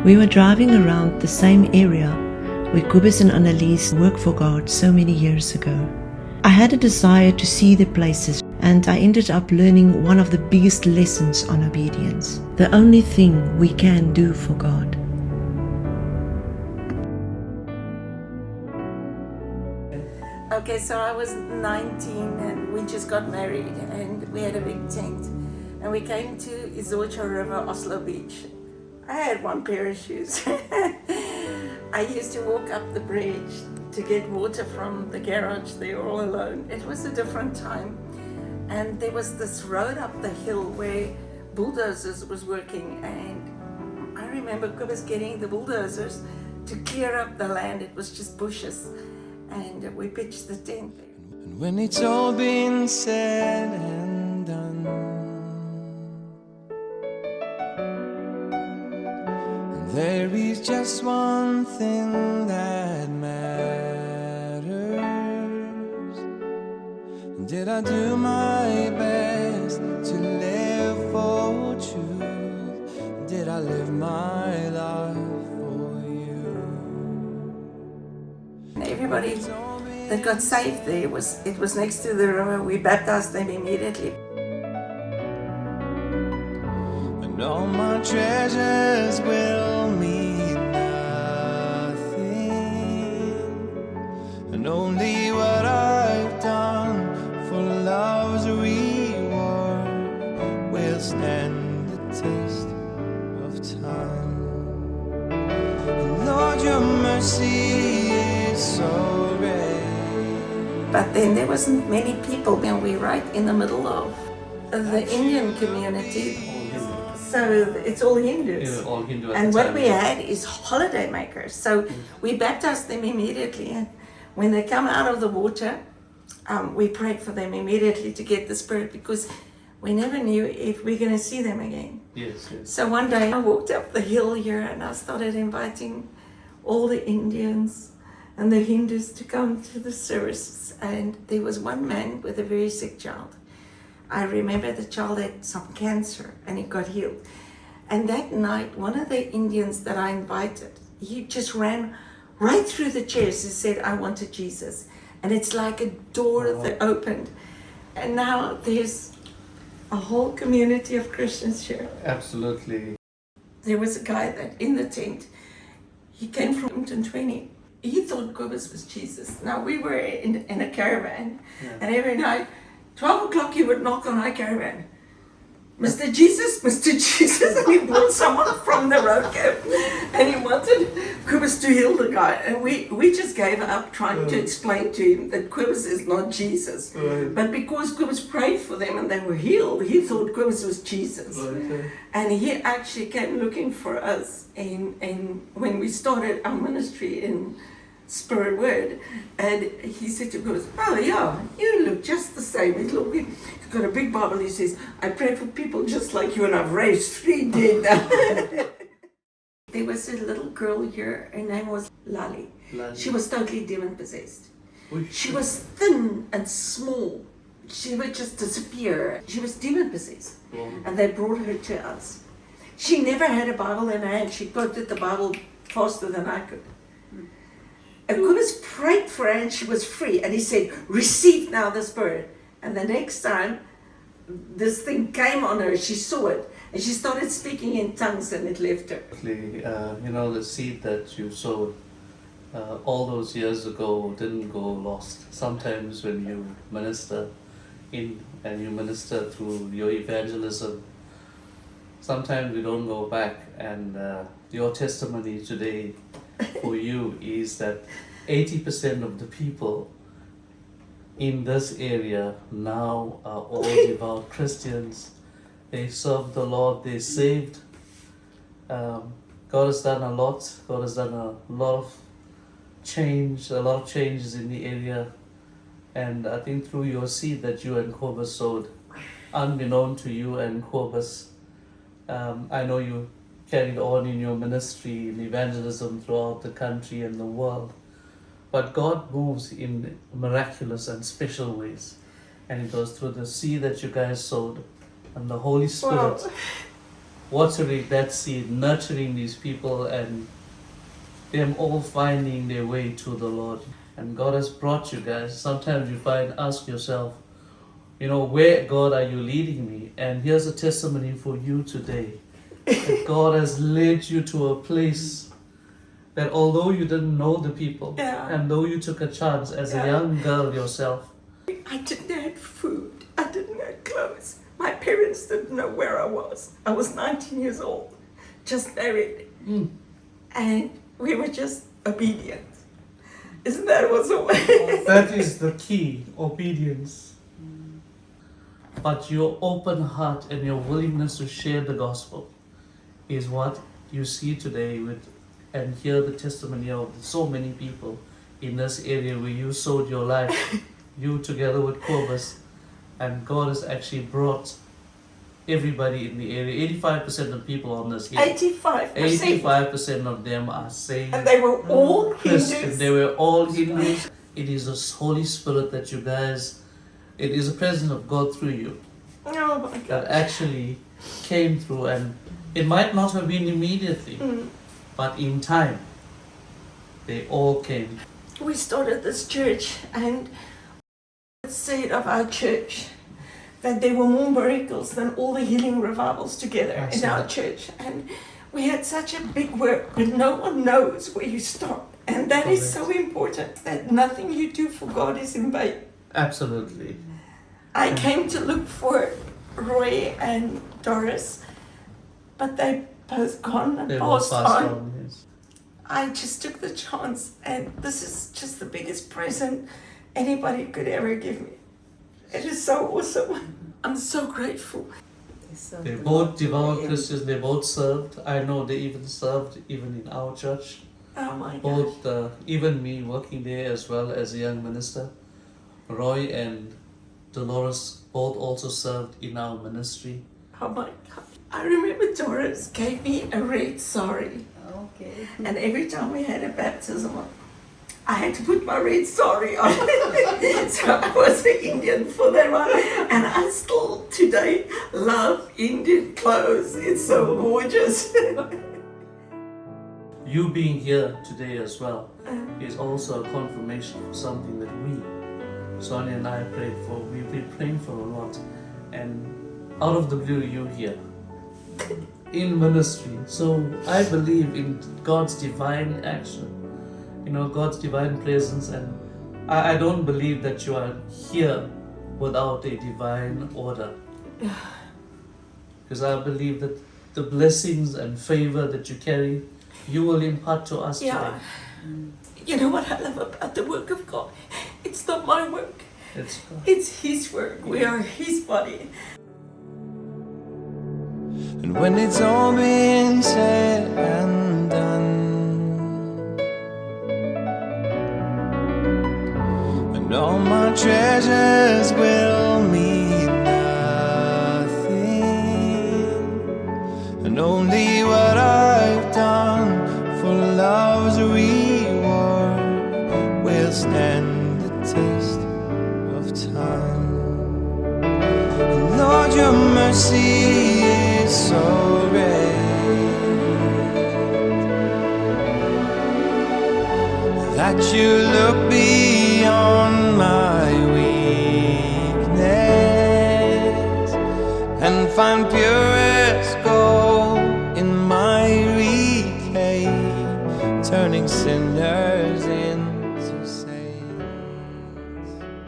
We were driving around the same area where Kobus and Annalise worked for God so many years ago. I had a desire to see the places, and I ended up learning one of the biggest lessons on obedience. The only thing we can do for God. Okay, so I was 19 and we just got married and we had a big tent. And we came to Isorcha River, Oslo Beach. I had one pair of shoes. I used to walk up the bridge to get water from the garage there all alone. It was a different time. And there was this road up the hill where bulldozers was working. And I remember Kobus getting the bulldozers to clear up the land. It was just bushes. And we pitched the tent there. And when it's all been said and done, and there is just one thing that matters. Did I do my best to live for truth? Did I live my life for you? Everybody that got saved there, it was next to the river. We baptized them immediately. And all my treasures will mean nothing, and only what I've done for love's reward will stand the test of time. And Lord, your mercy is so great. But then there wasn't many people, and we're right in the middle of the Indian community. So it's all Hindus. Yeah, all Hindu at And the what time, we yeah. had is holiday makers. So we baptized them immediately. And when they come out of the water, we prayed for them immediately to get the Spirit, because we never knew if we're going to see them again. Yes, yes. So one day I walked up the hill here and I started inviting all the Indians and the Hindus to come to the services. And there was one man with a very sick child. I remember the child had some cancer and he got healed. And that night, one of the Indians that I invited, he just ran right through the chairs and said, I wanted Jesus. And it's like a door that opened. And now there's a whole community of Christians here. Absolutely. There was a guy that in the tent, he came from Hampton 20. He thought Kobus was Jesus. Now we were in a caravan, and every night, 12 o'clock, he would knock on our caravan. Mr. Jesus, Mr. Jesus, and he brought someone from the road camp, and he wanted Kobus to heal the guy. And we just gave up trying to explain to him that Kobus is not Jesus. But because Kobus prayed for them and they were healed, he thought Kobus was Jesus. And he actually came looking for us and when we started our ministry in Spirit Word, and he said to Kobus, oh yeah, you look just the same. He's got a big Bible. He says, I pray for people just like you, and I've raised 3 dead now. There was a little girl here, her name was Lali. She was totally demon possessed. She was thin and small. She would just disappear. She was demon possessed. And they brought her to us. She never had a Bible in her hand. She quoted the Bible faster than I could. And Kobus prayed for her and she was free. And he said, receive now the Spirit. And the next time, this thing came on her, she saw it. And she started speaking in tongues and it left her. The seed that you sowed all those years ago didn't go lost. Sometimes when you minister in and you minister through your evangelism, sometimes we don't go back. And your testimony today for you is that 80% of the people in this area now are all devout Christians. They serve the Lord, they saved. God has done a lot. God has done a lot of changes in the area. And I think through your seed that you and Kobus sowed, unbeknown to you and Kobus, I know you carried on in your ministry in evangelism throughout the country and the world. But God moves in miraculous and special ways. And it goes through the seed that you guys sowed and the Holy Spirit. watering that seed, nurturing these people, and them all finding their way to the Lord. And God has brought you guys. Sometimes you ask yourself, where, God, are you leading me? And here's a testimony for you today. That God has led you to a place that although you didn't know the people, and though you took a chance as a young girl yourself, I didn't have food. I didn't have clothes. My parents didn't know where I was. I was 19 years old, just married. And we were just obedient. Isn't that what's the way? that is the key, obedience. But your open heart and your willingness to share the gospel is what you see today and hear the testimony of so many people in this area where you sowed your life, you together with Cobus, and God has actually brought everybody in the area. 85% of people on this hill, 85%. 85% of them are saved. And they were all Christian. Hindus. They were all Hindus. It is the Holy Spirit that you guys, it is the presence of God through you Oh my that God. actually came through, and it might not have been immediately, but in time, they all came. We started this church, and it said of our church that there were more miracles than all the healing revivals together in our church. And we had such a big work, but no one knows where you start. And that is so important, that nothing you do for God is in vain. Absolutely. I came to look for Roy and Doris, but they both gone and They all passed passed on. on, yes. I just took the chance, and this is just the biggest present anybody could ever give me. It is so awesome. I'm so grateful. They're both devout Christians, they both served. I know they even served even in our church. Oh my gosh. Both, even me working there as well as a young minister. Roy and Dolores both also served in our ministry. Oh my God. I remember Doris gave me a red sari. Okay. And every time we had a baptism, I had to put my red sari on. So I was an Indian for that one. And I still today love Indian clothes. It's so gorgeous. You being here today as well is also a confirmation for something that Sonia and I prayed for. We've been praying for a lot. And out of the blue, you here in ministry. So I believe in God's divine action, God's divine presence, and I don't believe that you are here without a divine order. Because I believe that the blessings and favor that you carry, you will impart to us today. You know what I love about the work of God? It's not my work. It's His work. We are His body. And when it's all been said and done, and all my treasures will mean nothing, and only what I've done for love's reward will stand the test of time. And Lord, your mercy is so great that you look beyond my weakness and find purest gold in my decay, turning sinners